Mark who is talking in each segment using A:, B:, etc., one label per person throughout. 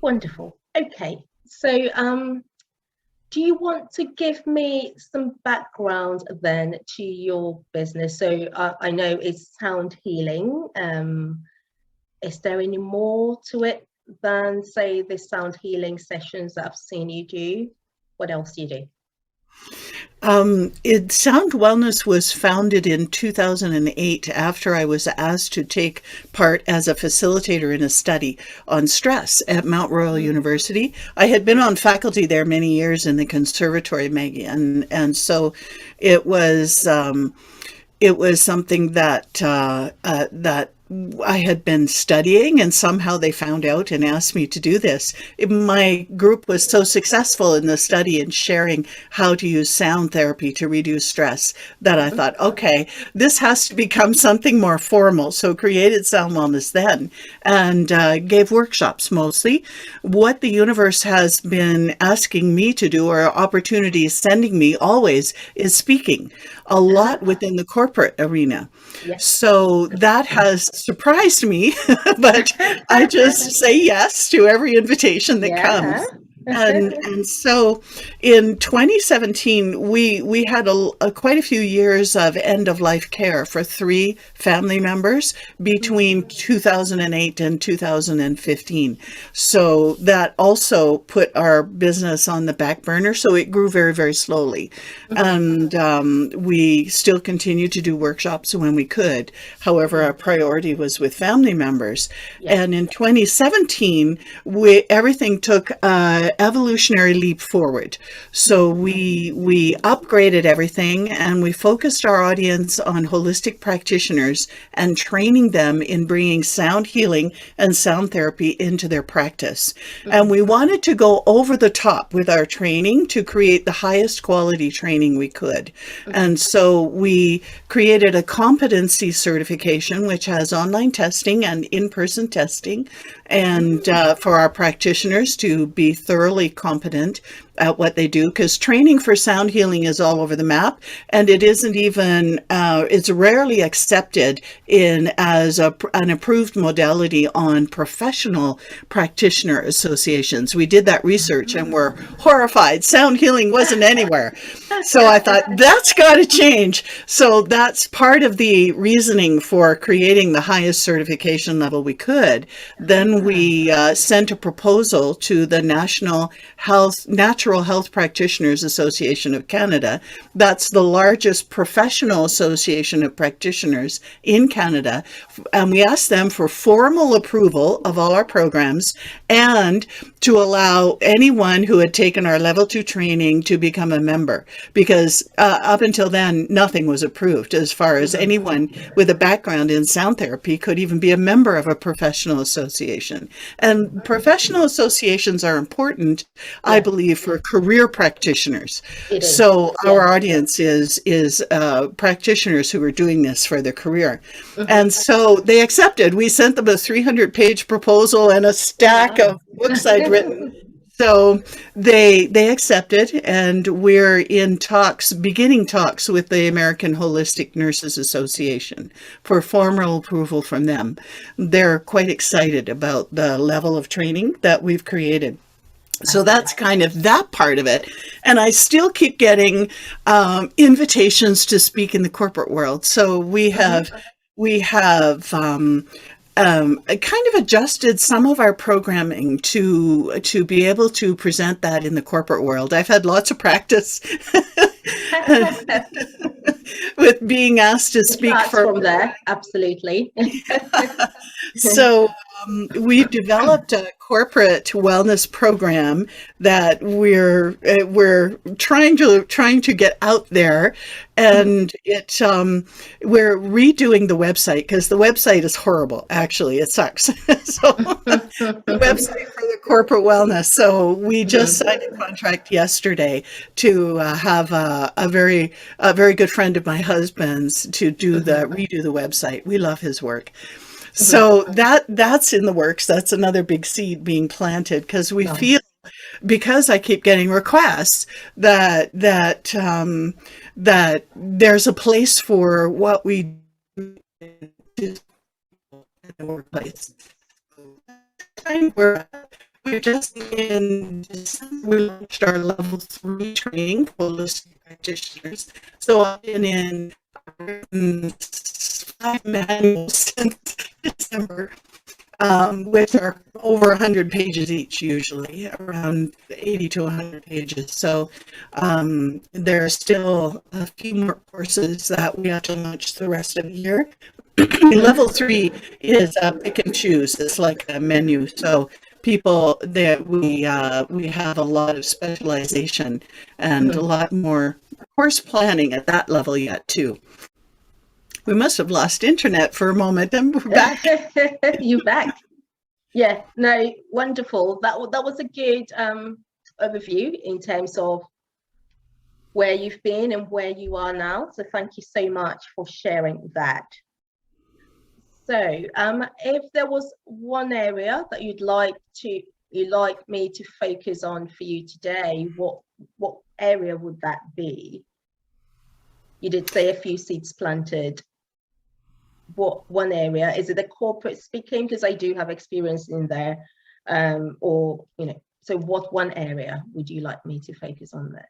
A: Wonderful. Okay. So, do you want to give me some background then to your business? So, I know it's sound healing. Is there any more to it than, say, the sound healing sessions that I've seen you do? What else do you do?
B: Sound Wellness was founded in 2008 after I was asked to take part as a facilitator in a study on stress at Mount Royal University. I had been on faculty there many years in the conservatory, Maggie, and so it was it was something that I had been studying, and somehow they found out and asked me to do this. My group was so successful in the study and sharing how to use sound therapy to reduce stress that I thought, okay, this has to become something more formal. So created Sound Wellness then, and gave workshops mostly. What the universe has been asking me to do, or opportunities sending me always, is speaking a lot within the corporate arena.
A: Yes.
B: So that has surprised me, but I just say yes to every invitation that
A: Yeah.
B: comes. And so in 2017, we had quite a few years of end of life care for three family members between 2008 and 2015. So that also put our business on the back burner. So it grew very, very slowly. And we still continued to do workshops when we could. However, our priority was with family members.
A: Yeah.
B: And in 2017, everything took evolutionary leap forward. So we upgraded everything, and we focused our audience on holistic practitioners and training them in bringing sound healing and sound therapy into their practice. And we wanted to go over the top with our training to create the highest quality training we could. And so we created a competency certification, which has online testing and in-person testing, and for our practitioners to be thoroughly competent at what they do, because training for sound healing is all over the map, and it isn't even it's rarely accepted in as an approved modality on professional practitioner associations. We did that research and were horrified. Sound healing wasn't anywhere. So I thought, that's got to change. So that's part of the reasoning for creating the highest certification level we could. Then we sent a proposal to the Natural Health Practitioners Association of Canada. That's the largest professional association of practitioners in Canada. And we asked them for formal approval of all our programs and to allow anyone who had taken our level 2 training to become a member, because up until then, nothing was approved as far as anyone with a background in sound therapy could even be a member of a professional association. And professional associations are important, I believe, for career practitioners.
A: It is.
B: So
A: Yeah.
B: our audience is practitioners who are doing this for their career. And so they accepted. We sent them a 300-page proposal and a stack of books I'd written. So they accepted, and we're in beginning talks with the American Holistic Nurses Association for formal approval from them. They're quite excited about the level of training that we've created. So that's kind of that part of it. And I still keep getting invitations to speak in the corporate world. So we have kind of adjusted some of our programming to be able to present that in the corporate world. I've had lots of practice with being asked to speak
A: Starts
B: for.
A: from there, absolutely.
B: So we've developed a corporate wellness program that we're trying to get out there, and we're redoing the website because the website is horrible. Actually, it sucks. So the website for the corporate wellness. So we just signed a contract yesterday to have a very good friend of my husband's to redo the website. We love his work. So that's in the works. That's another big seed being planted, because we feel, because I keep getting requests that there's a place for what we do in the workplace. We're we're just in December, we launched our level 3 training for holistic practitioners. So I've been in 5 manuals since December, which are over 100 pages each, usually around 80 to 100 pages. So there are still a few more courses that we have to launch the rest of the year. Level 3 is pick and choose. It's like a menu. So people that we have a lot of specialization and a
A: Mhm.
B: lot more course planning at that level yet too. We must have lost internet for a moment, and we're back.
A: You back? Yeah, no, wonderful. That was a good overview in terms of where you've been and where you are now. So thank you so much for sharing that. So, if there was one area that you'd like me to focus on for you today, what area would that be? You did say a few seeds planted. What one area? Is it the corporate speaking? Because I do have experience in there. Or, so what one area would you like me to focus on there?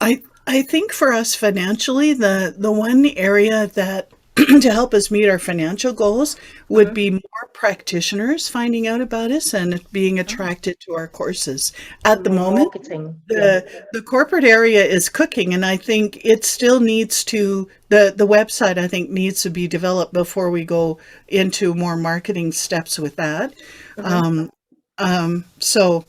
B: I think for us financially, the one area that to help us meet our financial goals would
A: Mm-hmm.
B: be more practitioners finding out about us and being attracted to our courses. At the
A: More
B: moment,
A: marketing. Yeah.
B: the corporate area is cooking, and I think it still needs to the website I think needs to be developed before we go into more marketing steps with that.
A: Mm-hmm.
B: So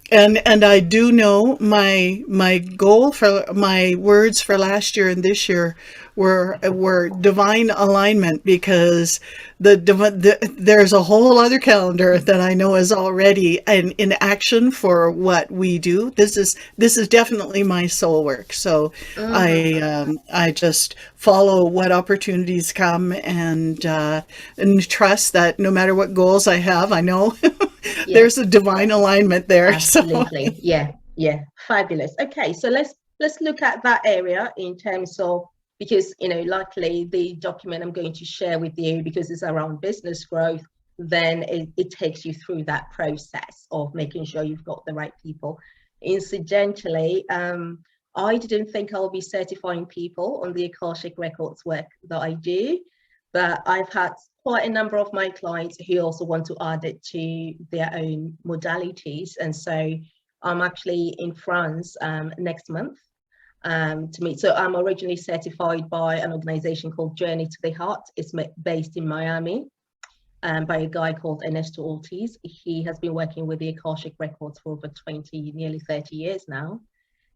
B: and I do know my goal for my words for last year and this year were divine alignment, because there's a whole other calendar that I know is already in action for what we do. This is definitely my soul work. So
A: Mm-hmm.
B: I just follow what opportunities come, and trust that no matter what goals I have, I know
A: Yeah.
B: there's a divine alignment there. So
A: Absolutely. Yeah. Yeah. Fabulous. Okay. So let's look at that area in terms of, because likely the document I'm going to share with you, because it's around business growth, then it takes you through that process of making sure you've got the right people. Incidentally, I didn't think I'll be certifying people on the Akashic Records work that I do, but I've had quite a number of my clients who also want to add it to their own modalities. And so I'm actually in France next month to meet. So I'm originally certified by an organization called Journey to the Heart. It's based in Miami, by a guy called Ernesto Ortiz. He has been working with the Akashic Records for over 20, nearly 30 years now.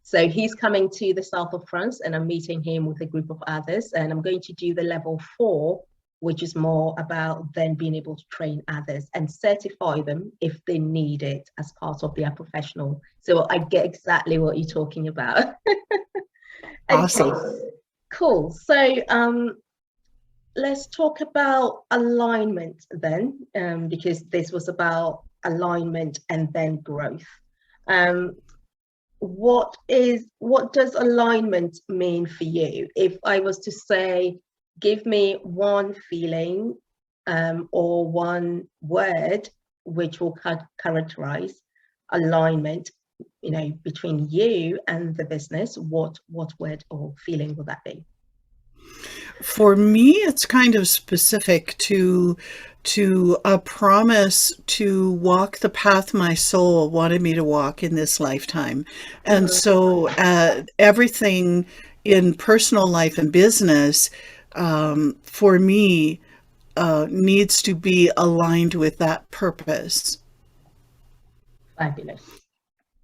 A: So he's coming to the south of France, and I'm meeting him with a group of others, and I'm going to do the level 4, which is more about then being able to train others and certify them if they need it as part of their professional. So I get exactly what you're talking about. Okay,
B: awesome.
A: cool. So let's talk about alignment then, because this was about alignment and then growth. Um, what does alignment mean for you? If I was to say, give me one feeling or one word which will characterize alignment, between you and the business, what word or feeling will that be?
B: For me, it's kind of specific to a promise to walk the path my soul wanted me to walk in this lifetime. And
A: Mhm.
B: so everything in personal life and business, for me, needs to be aligned with that purpose.
A: Fabulous.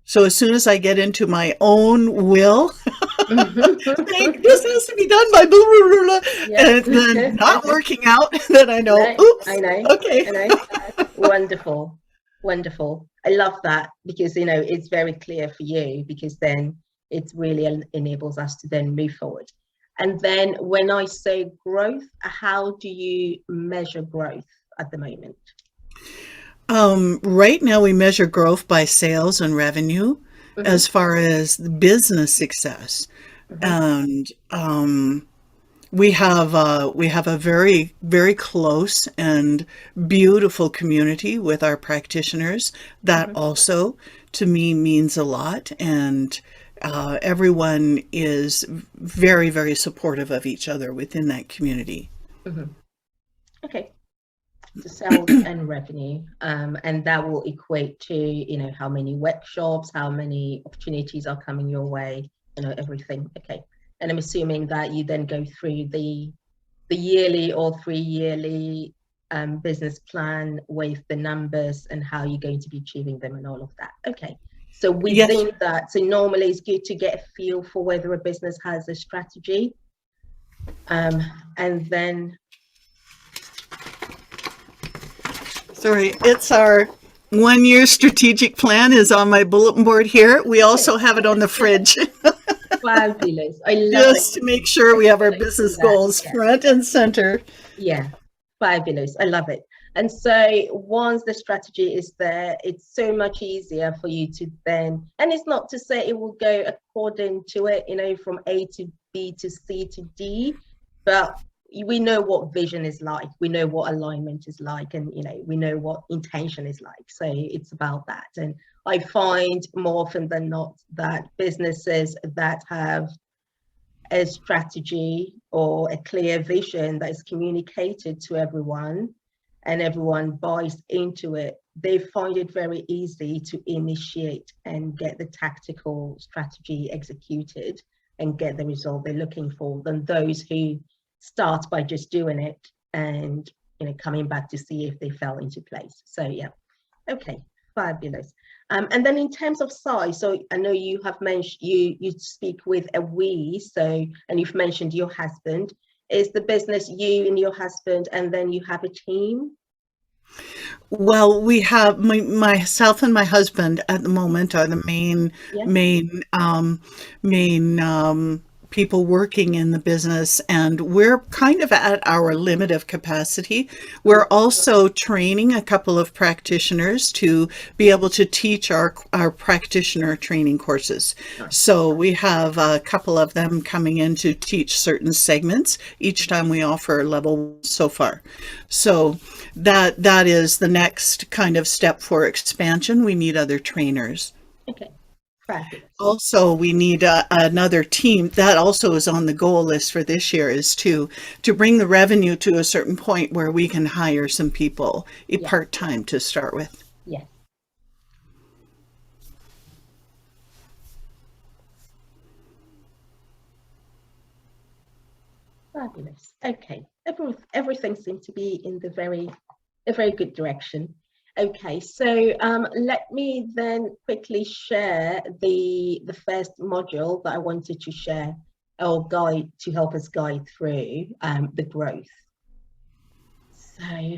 B: So as soon as I get into my own will, think this has to be done by blah, blah, blah, blah,
A: Yeah.
B: and it's then not working out, then I know,
A: No, I
B: oops,
A: know,
B: okay.
A: I know. Wonderful, wonderful. I love that because it's very clear for you, because then it really enables us to then move forward. And then when I say growth, how do you measure growth at the moment?
B: Right now we measure growth by sales and revenue
A: Mm-hmm,
B: as far as the business success.
A: mm-hmm,
B: And we have a very, very close and beautiful community with our practitioners. That
A: Hmm.
B: also to me means a lot, and everyone is very, very supportive of each other within that community.
A: Hmm. Okay. So sales and revenue, and that will equate to, how many workshops, how many opportunities are coming your way, everything. Okay. And I'm assuming that you then go through the yearly or 3 yearly business plan with the numbers and how you're going to be achieving them and all of that. Okay. So
B: Yes.
A: within that, so normally it's good to get a feel for whether a business has a strategy. Um, and then,
B: Sorry, it's our 1 year strategic plan is on my bulletin board here. We
A: okay,
B: also have it on the fridge
A: fabulous. I love it.
B: just to make sure we have our
A: When I see
B: business
A: that.
B: goals
A: Yeah.
B: front and center.
A: Yeah, fabulous. I love it. And so once the strategy is there, it's so much easier for you to then, and it's not to say it will go according to it, from A to B to C to D, but we know what vision is like, we know what alignment is like, and we know what intention is like. So it's about that. And I find more often than not that businesses that have a strategy or a clear vision that is communicated to everyone and everyone buys into it, they find it very easy to initiate and get the tactical strategy executed and get the result they're looking for than those who start by just doing it and coming back to see if they fell into place. So yeah, okay, fabulous. And then in terms of size, so I know you have mentioned you speak with a we, so, and you've mentioned your husband. Is the business you and your husband, and then you have a team?
B: Well, we have myself and my husband at the moment are the
A: Yeah.
B: main, main people working in the business, and we're kind of at our limit of capacity. We're
A: Mm.
B: also training a couple of practitioners to be able to teach our practitioner training courses.
A: Nice.
B: So we have a couple of them coming in to teach certain segments each time we offer level 1 so far. So that is the next kind of step for expansion. We need other trainers.
A: Okay, fabulous.
B: Also, we need another team. That also is on the goal list for this year, is to bring the revenue to a certain point where we can hire some people,
A: Yeah,
B: part-time to start with.
A: yes, fabulous. Okay, everything seems to be in a very good direction. Okay, so let me then quickly share the first module that I wanted to share or guide to help us guide through the growth. So,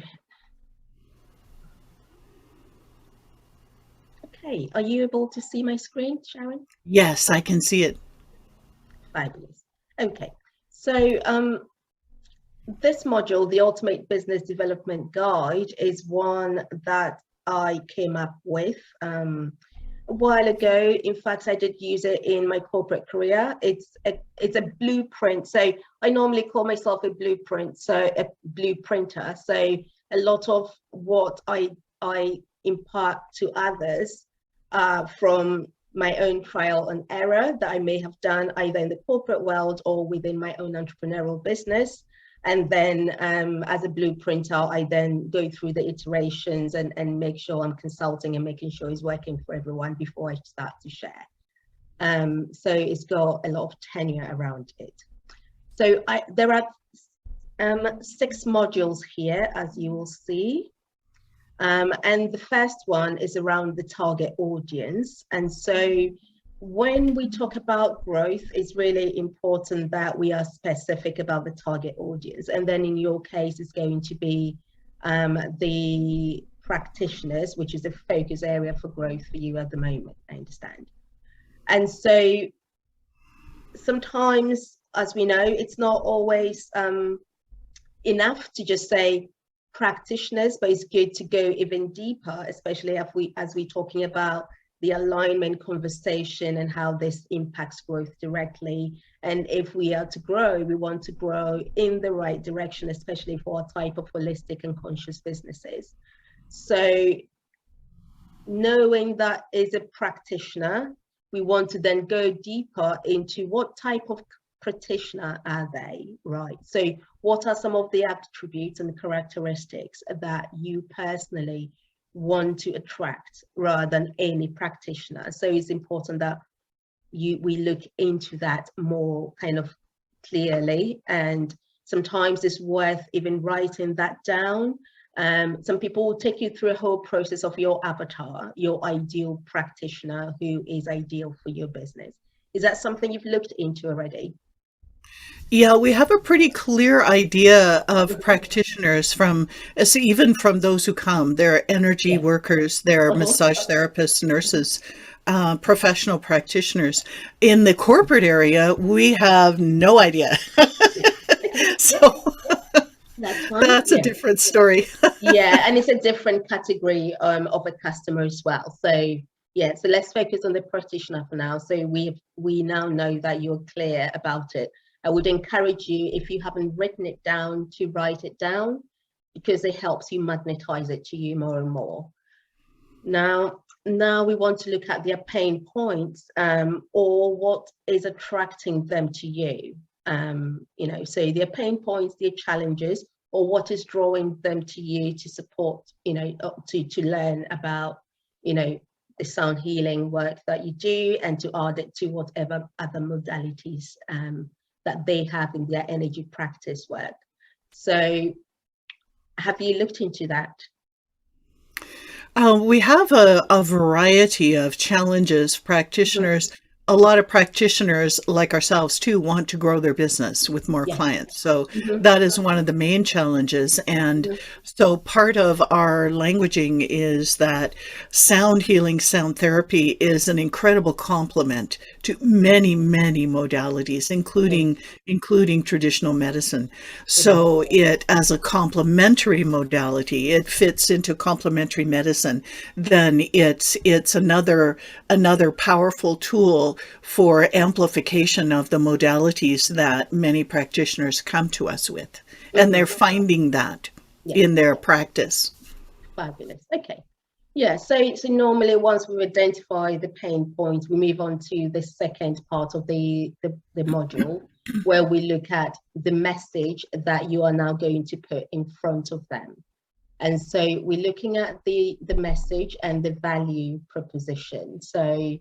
A: okay, are you able to see my screen, Sharon?
B: Yes, I can see it.
A: Fabulous. Okay, so this module, the Ultimate Business Development Guide, is one that I came up with a while ago. In fact, I did use it in my corporate career. It's a blueprint. So I normally call myself a blueprint, so a blueprinter. So a lot of what I impart to others from my own trial and error that I may have done either in the corporate world or within my own entrepreneurial business. And then as a blueprinter, I then go through the iterations and make sure I'm consulting and making sure it's working for everyone before I start to share. So it's got a lot of tenure around it. So there are 6 modules here, as you will see. And the first one is around the target audience. And so when we talk about growth, it's really important that we are specific about the target audience. And then in your case, it's going to be the practitioners, which is a focus area for growth for you at the moment, I understand. And so sometimes, as we know, it's not always enough to just say practitioners, but it's good to go even deeper, especially as we're talking about the alignment conversation and how this impacts growth directly. And if we are to grow, we want to grow in the right direction, especially for our type of holistic and conscious businesses. So knowing that as a practitioner, we want to then go deeper into what type of practitioner are they, right? So what are some of the attributes and the characteristics that you personally want to attract rather than any practitioner? So it's important that we look into that more kind of clearly, and sometimes it's worth even writing that down. Some people will take you through a whole process of your avatar, your ideal practitioner who is ideal for your business. Is that something you've looked into already?
B: Yeah, we have a pretty clear idea of practitioners even from those who come. They're energy
A: Yeah.
B: workers, they're
A: Uh-huh.
B: massage therapists, nurses, professional practitioners. In the corporate area, we have no idea.
A: Yeah,
B: So
A: that's fine.
B: that's a
A: Yeah.
B: different story.
A: Yeah, and it's a different category of a customer as well. So yeah, so let's focus on the practitioner for now. So we now know that you're clear about it. I would encourage you, if you haven't written it down, to write it down, because it helps you magnetize it to you more and more. Now we want to look at their pain points, or what is attracting them to you. So their pain points, their challenges, or what is drawing them to you to support, to learn about, the sound healing work that you do, and to add it to whatever other modalities that they have in their energy practice work. So have you looked into that?
B: We have a variety of challenges.
A: Mhm.
B: A lot of practitioners like ourselves too want to grow their business with more
A: Yeah.
B: clients. So
A: Mhm.
B: that is one of the main challenges. And
A: Mhm.
B: so part of our languaging is that sound healing, sound therapy is an incredible complement to many, many modalities,
A: It
B: including traditional medicine.
A: is.
B: So it, as a complementary modality, it fits into complementary medicine. Then it's another powerful tool for amplification of the modalities that many practitioners come to us with. And they're
A: Mhm.
B: finding that
A: Yeah.
B: in their practice.
A: Fabulous. Okay. Yeah, so normally once we've identified the pain points, we move on to the second part of the module, where we look at the message that you are now going to put in front of them. And so we're looking at the message and the value proposition. So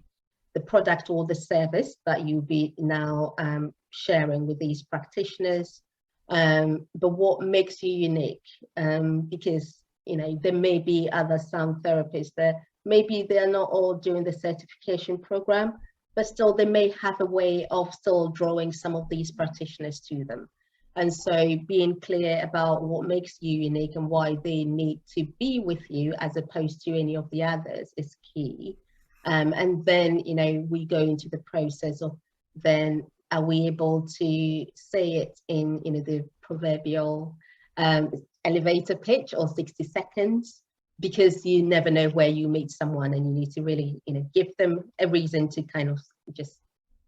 A: the product or the service that you'll be now sharing with these practitioners, but what makes you unique, because there may be other sound therapists there. Maybe they're not all doing the certification program, but still they may have a way of still drawing some of these practitioners to them. And so being clear about what makes you unique and why they need to be with you as opposed to any of the others is key. And then, we go into the process of, then are we able to say it in, the proverbial elevator pitch, or 60 seconds, because you never know where you meet someone, and you need to really, give them a reason to kind of just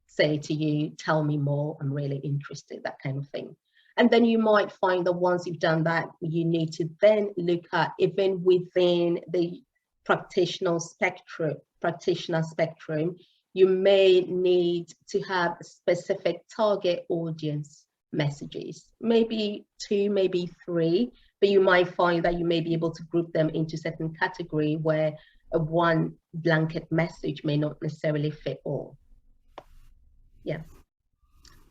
A: say to you, tell me more, I'm really interested, that kind of thing. And then you might find that once you've done that, you need to then look at, even within the practitioner spectrum, you may need to have specific target audience messages, maybe 2, maybe 3, but you might find that you may be able to group them into certain category where a one blanket message may not necessarily fit all. Yeah.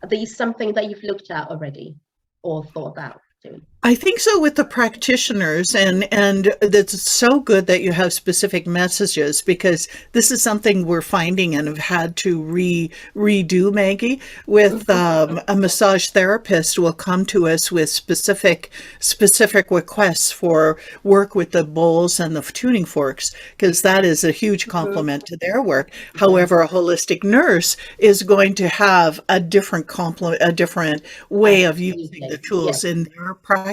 A: Are these something that you've looked at already or thought about doing?
B: I think so with the practitioners, and it's so good that you have specific messages, because this is something we're finding and have had to redo, Maggie, with a massage therapist will come to us with specific requests for work with the bowls and the tuning forks, because that is a huge complement to their work.
A: Yeah,
B: However, a holistic nurse is going to have a a different way of using the
A: absolutely.
B: tools
A: Yes.
B: in their practice.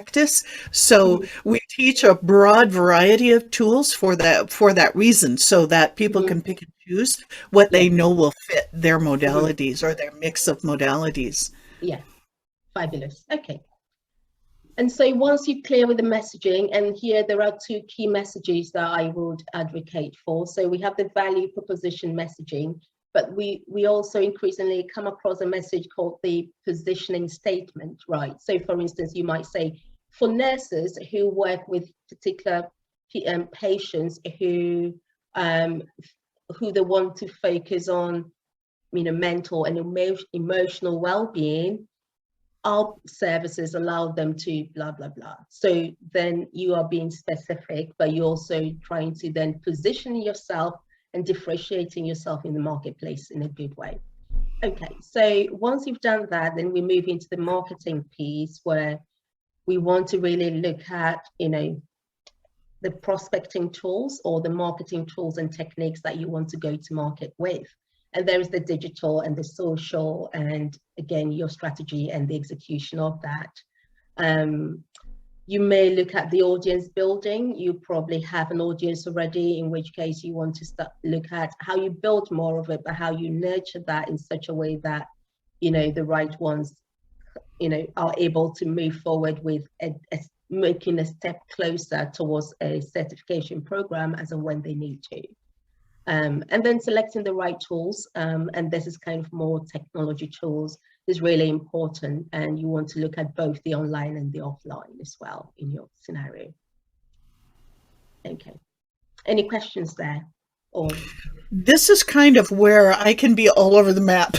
B: So
A: Mhm.
B: we teach a broad variety of tools for that reason, so that people
A: Mhm.
B: can pick and choose what
A: Yeah,
B: they know will fit their
A: mhm,
B: modalities or their mix of modalities.
A: yeah, fabulous. Okay. And so once you're clear with the messaging, and here there are two key messages that I would advocate for. So we have the value proposition messaging, but we also increasingly come across a message called the positioning statement, right? So for instance, you might say, for nurses who work with particular patients um, who they want to focus on, mental and emotional well-being, our services allow them to blah blah blah. So then you are being specific, but you're also trying to then position yourself and differentiating yourself in the marketplace in a good way. Okay, so once you've done that, then we move into the marketing piece, where we want to really look at the prospecting tools or the marketing tools and techniques that you want to go to market with. And there is the digital and the social, and again, your strategy and the execution of that. Um, you may look at the audience building. You probably have an audience already, in which case you want to look at how you build more of it, but how you nurture that in such a way that, the right ones, are able to move forward with making a step closer towards a certification program as and when they need to. And then selecting the right tools, and this is kind of more technology tools, is really important. And you want to look at both the online and the offline as well in your scenario. Okay. Any questions there? Or
B: This is kind of where I can be all over the map.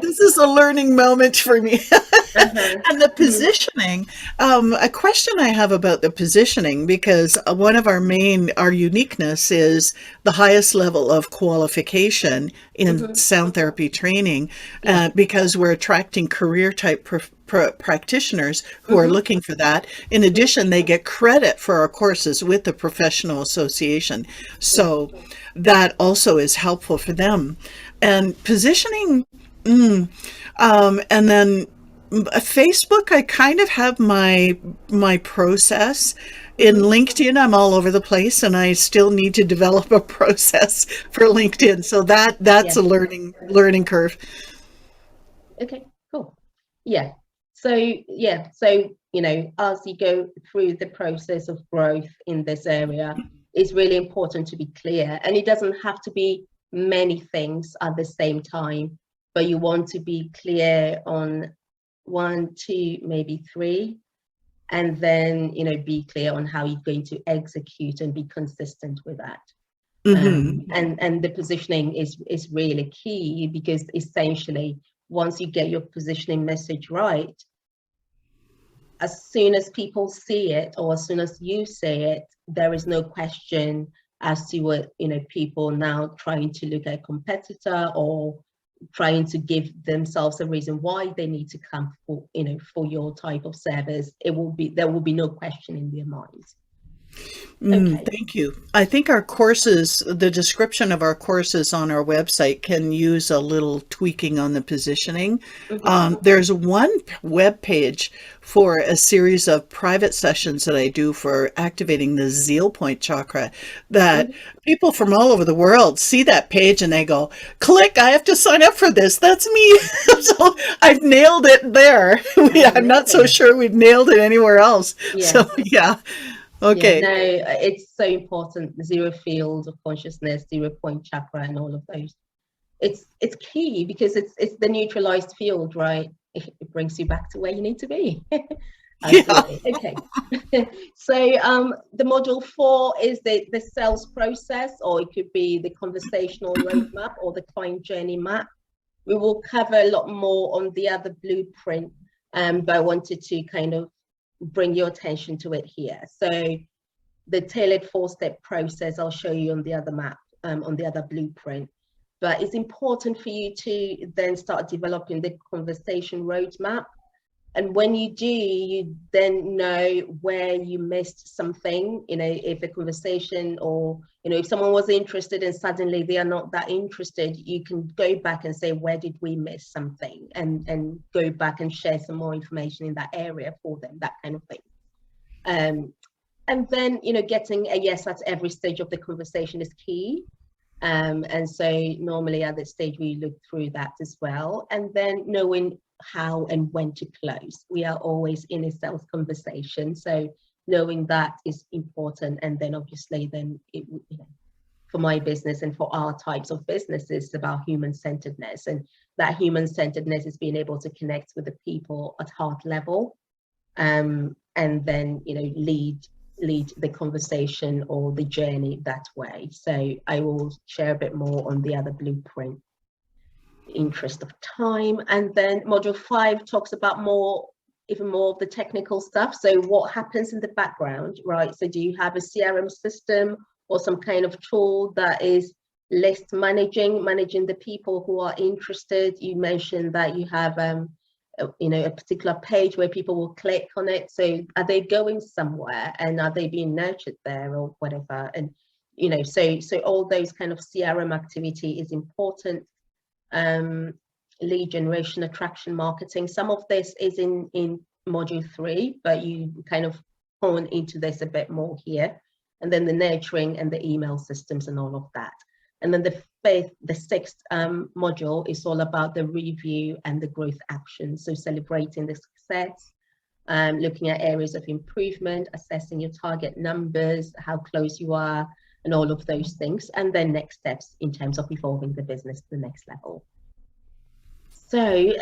B: This is a learning moment for me.
A: uh-huh.
B: And the
A: Mhm.
B: positioning, a question I have about the positioning, because one of our uniqueness is the highest level of qualification in
A: Mhm.
B: sound therapy training,
A: Yeah.
B: because we're attracting career type practitioners who are
A: Mhm.
B: looking for that. In addition, they get credit for our courses with the professional association.
A: Yeah.
B: So that also is helpful for them. And positioning, and then Facebook, I kind of have my process. In
A: Mhm.
B: LinkedIn, I'm all over the place, and I still need to develop a process for LinkedIn. So that's
A: Yeah.
B: a learning curve.
A: Okay, cool. Yeah. So, yeah. So, as you go through the process of growth in this area, it's really important to be clear. And it doesn't have to be many things at the same time, but you want to be clear on one, two, maybe three, and then, be clear on how you're going to execute and be consistent with that.
B: Hmm.
A: And the positioning is really key, because essentially once you get your positioning message right, as soon as people see it, or as soon as you say it, there is no question as to what, people now trying to look at a competitor or trying to give themselves a reason why they need to come for your type of service. There will be no question in their minds. Okay.
B: Thank you. I think our courses, the description of our courses on our website can use a little tweaking on the positioning.
A: Mm-hmm.
B: There's one web page for a series of private sessions that I do for activating the zeal point chakra, that
A: Mm-hmm.
B: people from all over the world see that page and they go, click, I have to sign up for this. That's me. So I've nailed it there. I'm not so
A: Amazing.
B: sure we've nailed it anywhere else.
A: Yeah.
B: So yeah.
A: Yeah,
B: Okay.
A: no, it's so important. The zero field of consciousness, 0 point chakra, and all of those. It's key, because it's the neutralized field, right? It brings you back to where you need to be.
B: Yeah.
A: Absolutely. Okay. So the module 4 is the sales process, or it could be the conversational roadmap or the client journey map. We will cover a lot more on the other blueprint, but I wanted to kind of bring your attention to it here. So the tailored 4-step process I'll show you on the other map, on the other blueprint. But it's important for you to then start developing the conversation roadmap. And when you do, you then know where you missed something, if a conversation, or, if someone was interested and suddenly they are not that interested, you can go back and say, where did we miss something? And go back and share some more information in that area for them, that kind of thing. And then, getting a yes at every stage of the conversation is key. And so normally at this stage, we look through that as well. And then knowing how and when to close. We are always in a sales conversation. So knowing that is important. And then obviously then it would, for my business and for our types of businesses, it's about human-centeredness. And that human-centeredness is being able to connect with the people at heart level, and then, lead the conversation or the journey that way. So I will share a bit more on the other blueprint, interest of time. And then module 5 talks about even more of the technical stuff. So what happens in the background, right? So do you have a CRM system or some kind of tool that is list managing the people who are interested? You mentioned that you have a particular page where people will click on it. So are they going somewhere, and are they being nurtured there or whatever? And so all those kind of CRM activity is important. Lead generation, attraction marketing, some of this is in module 3, but you kind of hone into this a bit more here. And then the nurturing and the email systems and all of that. And then the 6th module is all about the review and the growth actions. So celebrating the success, looking at areas of improvement, assessing your target numbers, how close you are, and all of those things. And then next steps in terms of evolving the business to the next level. So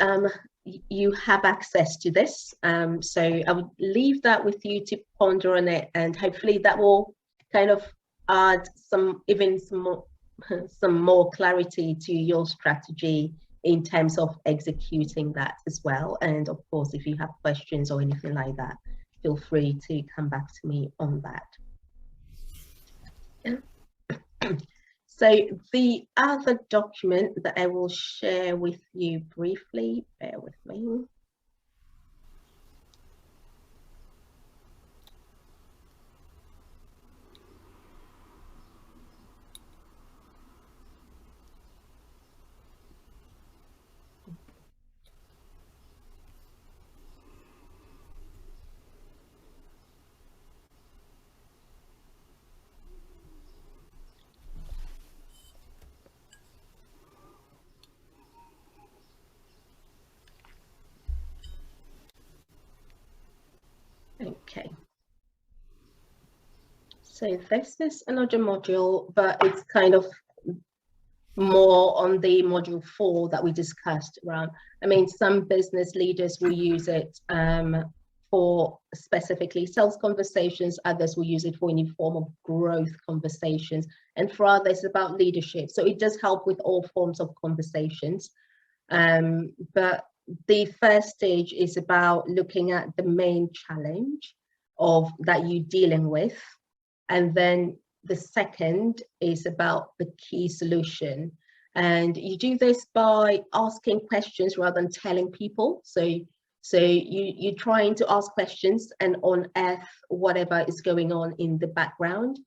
A: you have access to this. So I would leave that with you to ponder on it, and hopefully that will kind of add some more clarity to your strategy in terms of executing that as well. And of course, if you have questions or anything like that, feel free to come back to me on that. Yeah. So the other document that I will share with you briefly, bear with me. Okay. So this is another module, but it's kind of more on the module 4 that we discussed around. I mean, some business leaders will use it for specifically sales conversations, others will use it for any form of growth conversations, and for others about leadership. So it does help with all forms of conversations. But the first stage is about looking at the main challenge of that you're dealing with, and then the second is about the key solution. And you do this by asking questions rather than telling people. So you're trying to ask questions and unearth whatever is going on in the background,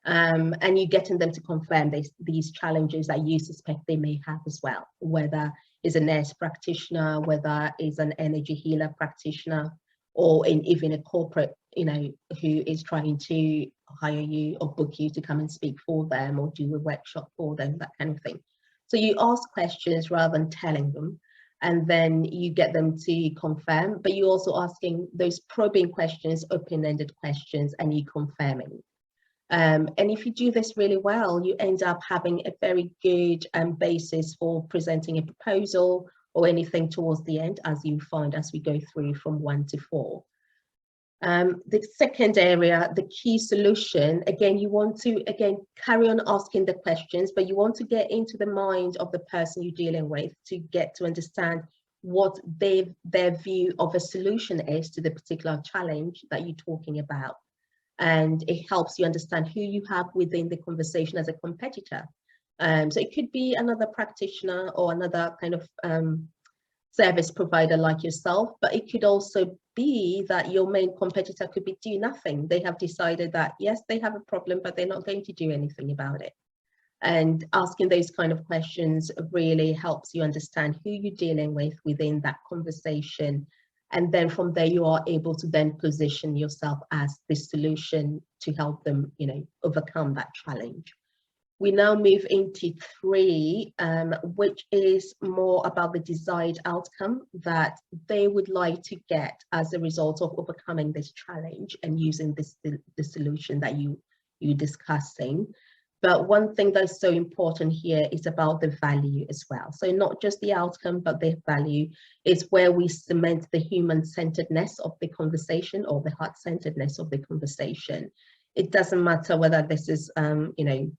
A: and you're getting them to confirm these challenges that you suspect they may have as well, whether it's a nurse practitioner, whether it's an energy healer practitioner, or even a corporate, who is trying to hire you or book you to come and speak for them or do a workshop for them, that kind of thing. So you ask questions rather than telling them, and then you get them to confirm, but you're also asking those probing questions, open-ended questions, and you confirming. And if you do this really well, you end up having a very good basis for presenting a proposal or anything towards the end, as you find as we go through from 1 to 4. The second area, the key solution, again, you want to, carry on asking the questions, but you want to get into the mind of the person you're dealing with to get to understand what their view of a solution is to the particular challenge that you're talking about. And it helps you understand who you have within the conversation as a competitor. So it could be another practitioner or another kind of service provider like yourself, but it could also be that your main competitor could be doing nothing. They have decided that, yes, they have a problem, but they're not going to do anything about it. And asking those kind of questions really helps you understand who you're dealing with within that conversation. And then from there, you are able to then position yourself as the solution to help them, overcome that challenge. We now move into 3, which is more about the desired outcome that they would like to get as a result of overcoming this challenge and using the solution that you're discussing. But one thing that's so important here is about the value as well. So not just the outcome, but the value is where we cement the human-centeredness of the conversation or the heart-centeredness of the conversation. It doesn't matter whether this is, you know,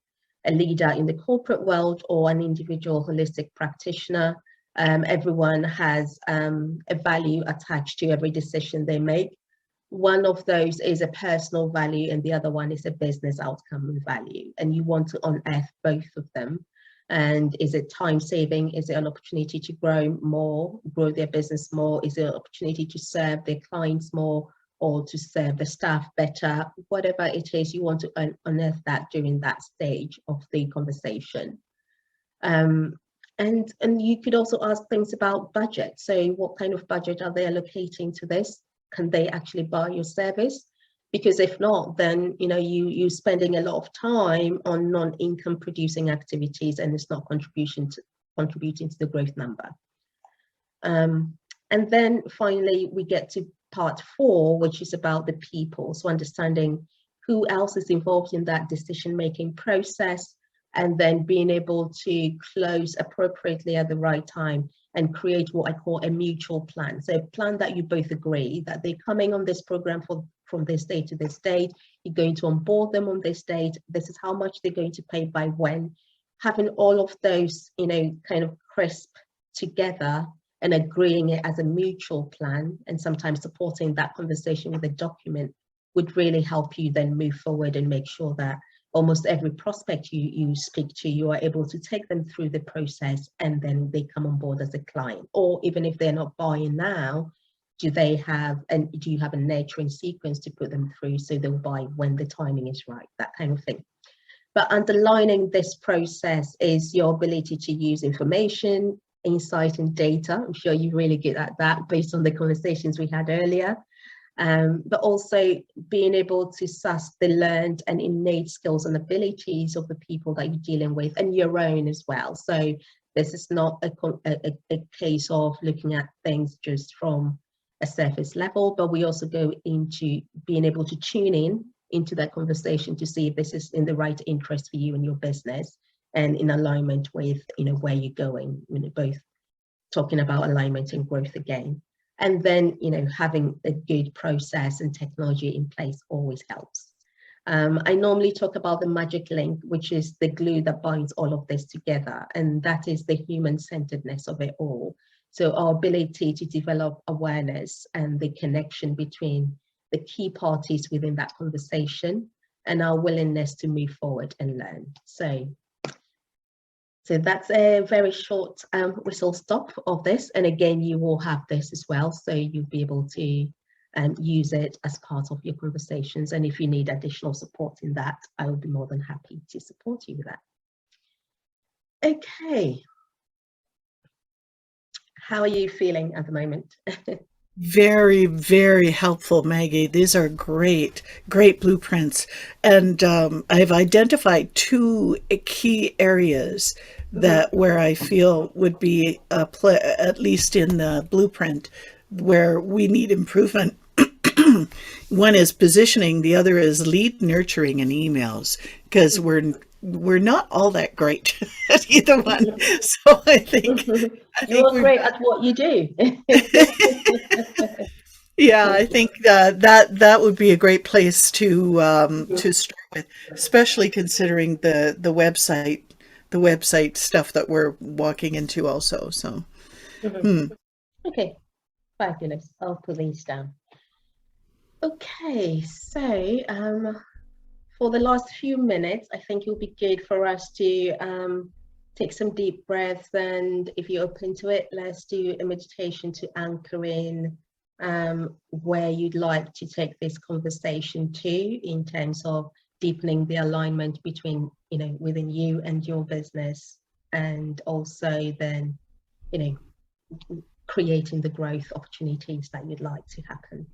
A: a leader in the corporate world or an individual holistic practitioner. Everyone has a value attached to every decision they make. One of those is a personal value and the other one is a business outcome and value. And you want to unearth both of them. And is it time saving? Is it an opportunity to grow more, grow their business more? Is it an opportunity to serve their clients more or to serve the staff better? Whatever it is, you want to unearth that during that stage of the conversation. And you could also ask things about budget. So what kind of budget are they allocating to this? Can they actually buy your service? Because if not, then you know you're spending a lot of time on non-income producing activities and it's not contributing to the growth number. And then finally we get to part 4, which is about the people. So understanding who else is involved in that decision-making process, and then being able to close appropriately at the right time and create what I call a mutual plan. So a plan that you both agree that they're coming on this program from this date to this date, you're going to onboard them on this date, this is how much they're going to pay by when. Having all of those, you know, kind of crisp together and agreeing it as a mutual plan, and sometimes supporting that conversation with a document would really help you then move forward and make sure that almost every prospect you speak to, you are able to take them through the process and then they come on board as a client. Or even if they're not buying now, do you have a nurturing sequence to put them through so they'll buy when the timing is right, that kind of thing. But underlining this process is your ability to use information, insight and data. I'm sure you're really good at that based on the conversations we had earlier. But also being able to suss the learned and innate skills and abilities of the people that you're dealing with and your own as well. So this is not a case of looking at things just from a surface level, but we also go into being able to tune in into that conversation to see if this is in the right interest for you and your business and in alignment with, you know, where you're going, you know, both talking about alignment and growth again. And then, you know, having a good process and technology in place always helps. I normally talk about the magic link, which is the glue that binds all of this together. And that is the human-centeredness of it all. So our ability to develop awareness and the connection between the key parties within that conversation and our willingness to move forward and learn. So that's a very short whistle stop of this. And again, you will have this as well. So you'll be able to use it as part of your conversations. And if you need additional support in that, I will be more than happy to support you with that. Okay. How are you feeling at the moment?
B: Very, very helpful, Maggie. These are great, great blueprints. And I've identified 2 key areas that where I feel would be at least in the blueprint where we need improvement. One is positioning, the other is lead nurturing and emails, because we're not all that great at either one. So I think
A: You're great at what you do.
B: Yeah, I think that would be a great place to start with, especially considering the website stuff that we're walking into also. So,
A: Okay, fabulous. I'll put these down. Okay, so for the last few minutes, I think it'll be good for us to take some deep breaths, and if you're open to it, let's do a meditation to anchor in where you'd like to take this conversation to in terms of deepening the alignment between, you know, within you and your business, and also then, you know, creating the growth opportunities that you'd like to happen.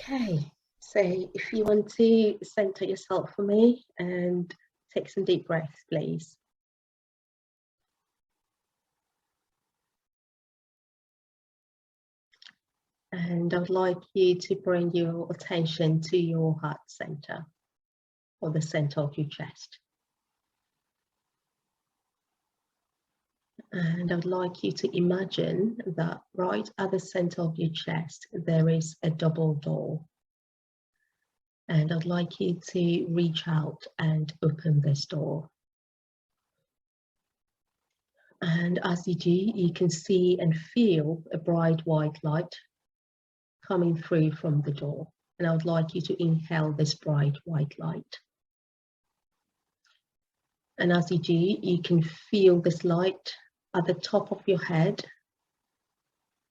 A: Okay, so if you want to center yourself for me and take some deep breaths, please. And I would like you to bring your attention to your heart center, or the center of your chest. And I would like you to imagine that right at the center of your chest, there is a double door. And I'd like you to reach out and open this door. And as you do, you can see and feel a bright white light coming through from the door. And I would like you to inhale this bright white light. And as you do, you can feel this light at the top of your head,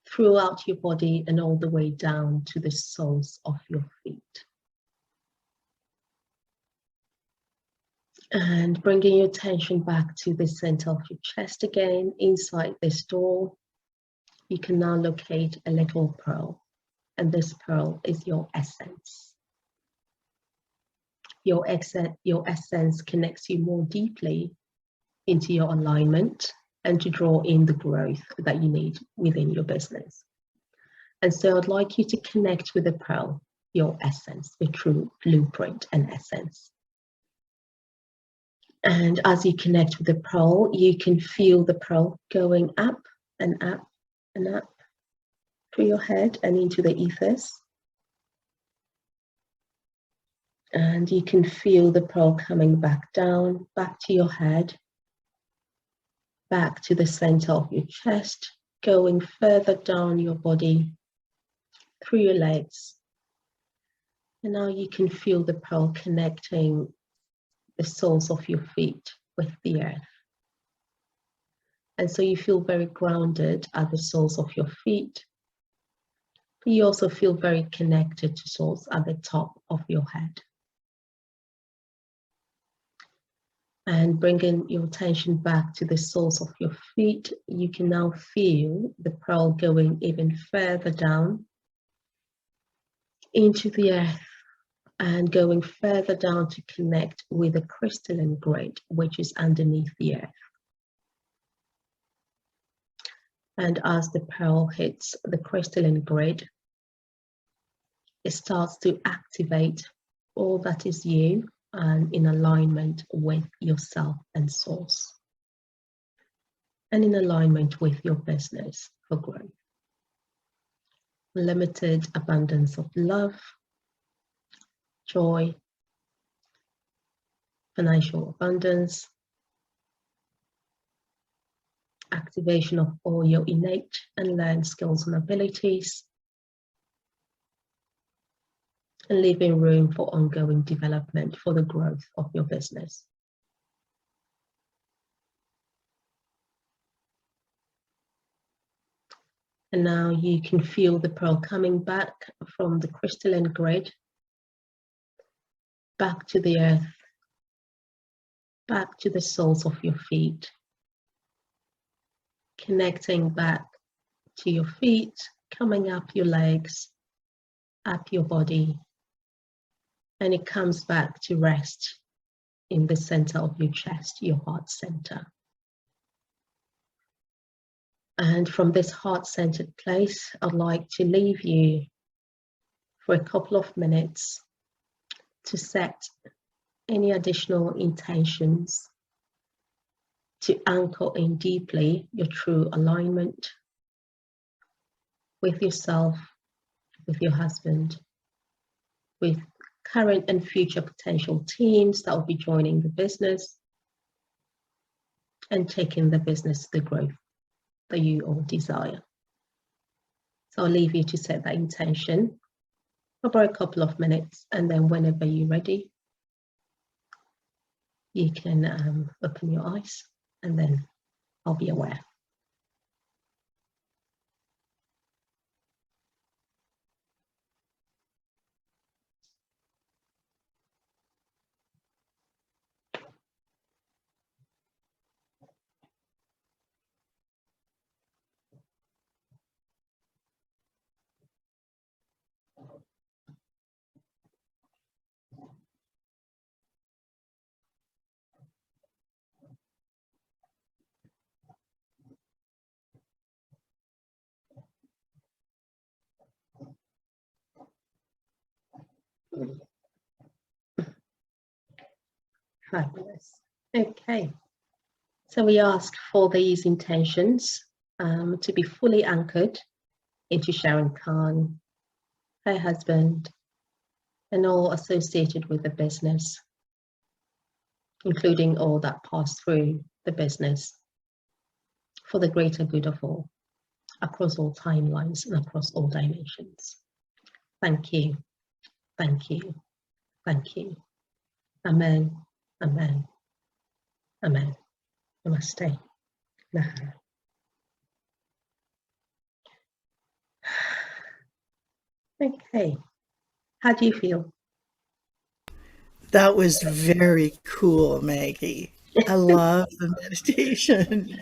A: throughout your body, and all the way down to the soles of your feet. And bringing your attention back to the center of your chest again, inside this door, you can now locate a little pearl. And this pearl is your essence. Your essence connects you more deeply into your alignment and to draw in the growth that you need within your business. And so I'd like you to connect with the pearl, your essence, the true blueprint and essence. And as you connect with the pearl, you can feel the pearl going up and up and up through your head and into the ethers. And you can feel the pearl coming back down, back to your head, back to the center of your chest, going further down your body, through your legs. And now you can feel the pearl connecting the soles of your feet with the earth. And so you feel very grounded at the soles of your feet. You also feel very connected to soles at the top of your head. And bringing your attention back to the soles of your feet, you can now feel the pearl going even further down into the earth and going further down to connect with the crystalline grid, which is underneath the earth. And as the pearl hits the crystalline grid, it starts to activate all that is you and in alignment with yourself and source, and in alignment with your business for growth. Limited abundance of love, joy, financial abundance, activation of all your innate and learned skills and abilities, and leaving room for ongoing development for the growth of your business. And now you can feel the pearl coming back from the crystalline grid, back to the earth, back to the soles of your feet, connecting back to your feet, coming up your legs, up your body, and it comes back to rest in the center of your chest, your heart center. And from this heart-centered place, I'd like to leave you for a couple of minutes to set any additional intentions to anchor in deeply your true alignment with yourself, with your husband, with current and future potential teams that will be joining the business and taking the business to the growth that you all desire. So I'll leave you to set that intention for about a couple of minutes, and then whenever you're ready, you can open your eyes, and then I'll be aware. Fabulous. Okay. So we ask for these intentions to be fully anchored into Sharon Khan, her husband, and all associated with the business, including all that passed through the business for the greater good of all, across all timelines and across all dimensions. Thank you. Thank you. Thank you. Amen. Amen. Amen. Namaste. Nahara. Okay. How do you feel?
B: That was very cool, Maggie. I love the meditation.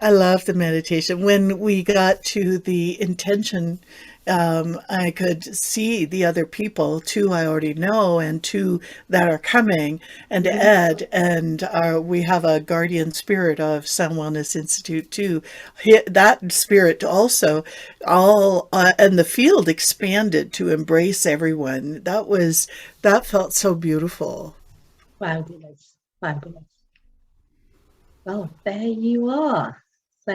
B: I love the meditation. When we got to the intention, I could see the other people, two I already know and two that are coming, and Ed, and we have a guardian spirit of Sound Wellness Institute too. That spirit also, all and the field expanded to embrace everyone. That felt so beautiful.
A: Fabulous. Fabulous. Well, there you are. So